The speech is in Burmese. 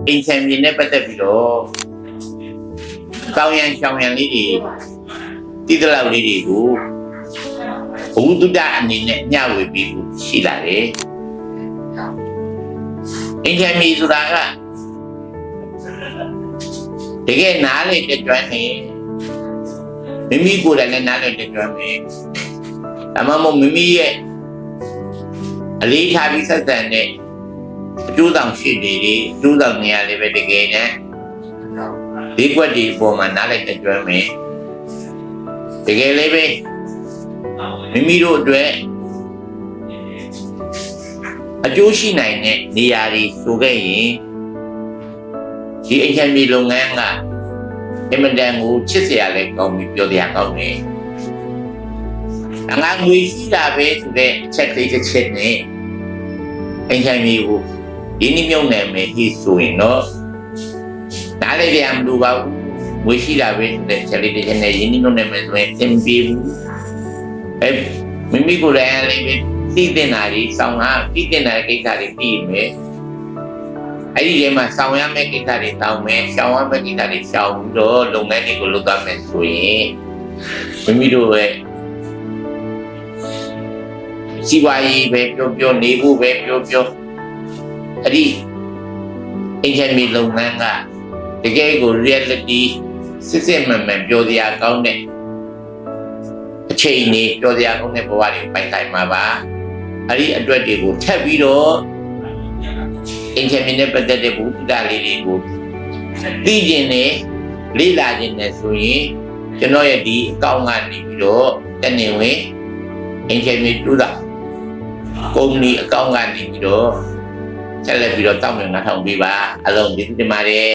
အိမ်ချမ်းမြေနဲ့ပတ်သက်ပြီးတော့ကောင်းရန်ရှောင်ရန်လေးတွေတည်တလောက်လေးတွေကိုဘုဒ္ဓအနေနဲ့ညဝေပြီးရှိလာတယ်အိမ်ချမ်းမြေဆိုတာကတကယ်နားလေတက်ကြွနေမိမိကိုယ်တိုင်လည်းနားလေတက်ကြွမယ်ဒါမှမဟုတ်မိမိရဲ့အလေးထားပြီးဆက်ဆံတဲ့အကျိုးဆောင်ရှိတွေအကျိုးဆောင်နေရလေးပဲတကယ်နဲ့ဒီကွက်ဒီပေါ်မှာနားလိုက်တက်ကြွမယ်တကယ်လေးပဲမိမိတို့အတွက်အကျိုးရှိနိုင်တဲ့နေရာတွေဆိုခဲ့ရင်ဒီအိမ်ချမ်းမြေလုပ်ငန်းကအင်မတန်ကိုချစ်စရာလည်းကောင်းပြီးပြောတရားကောင်းတယ်ငါငွေရှိတာပဲဆိုတဲ့အချက်ကလေးတစ်ချက်နဲ့အိမ်ချမ်းမြေကိုဒီနည်းမြုံနယ်မယ်ဟိဆိုရင်တော့နားလေကြမလို့ပါဘူးငွေရှိတာပဲဆိုတဲ့အချက်လေးတစ်ချက်နဲ့ရင်းနှီးမြုံနယ်မယ်ဆိုရင်သင်ပြေဘူးမိမိကိုယ်တိုင်လည်းပဲသိတဲ့နာရီဆောင်းတာသိတဲ့နာရီကိစ္စတွေပြီးမယ်အဲ့ဒီထဲမှာဆောင်ရမယ့်ကိစ္စတွေတောင်းမယ်ရှောင်ရမယ့်ကိစ္စတွေရှောင်ပြီးတော့လုပ်ငန်းတွေကိုလုပ်သွားမယ်ဆိုရင်မိမိတို့ရဲ့စီးပွားရေးပဲပြောနေဖို့ပဲပြောအဲ့ဒီအိမ်ချမ်းမြေလုပ်ငန်းကတကယ်ကို reality စစ်မှန်မှန်ပြောစရာကောင်းတဲ့အချိန်ကြီးပြောစရာကောင်းတဲ့ဘဝတွေပိုင်ဆိုင်မှာပါအဲ့ဒီအတွက်တွေကိုထပ်ပြီးတော့အင်ချမ်းမြေနဲ့ပတ်သက်တဲ့ဘုဒ္ဓလေးတွေကိုသိကျင်နေလေ့လာကျင်နေဆိုရင်ကျွန်တော်ရဲ့ဒီအကောင့်ကနေပြီးတော့တနေ့ဝင်အင်ချမ်းမြေတူတာကုမ္ပဏီအကောင့်ကနေပြီးတော့ဆက်လက်ပြီးတော့တောင်းပန်ငါထောင်ပေးပါအလုံးကျေးဇူးတင်ပါတယ်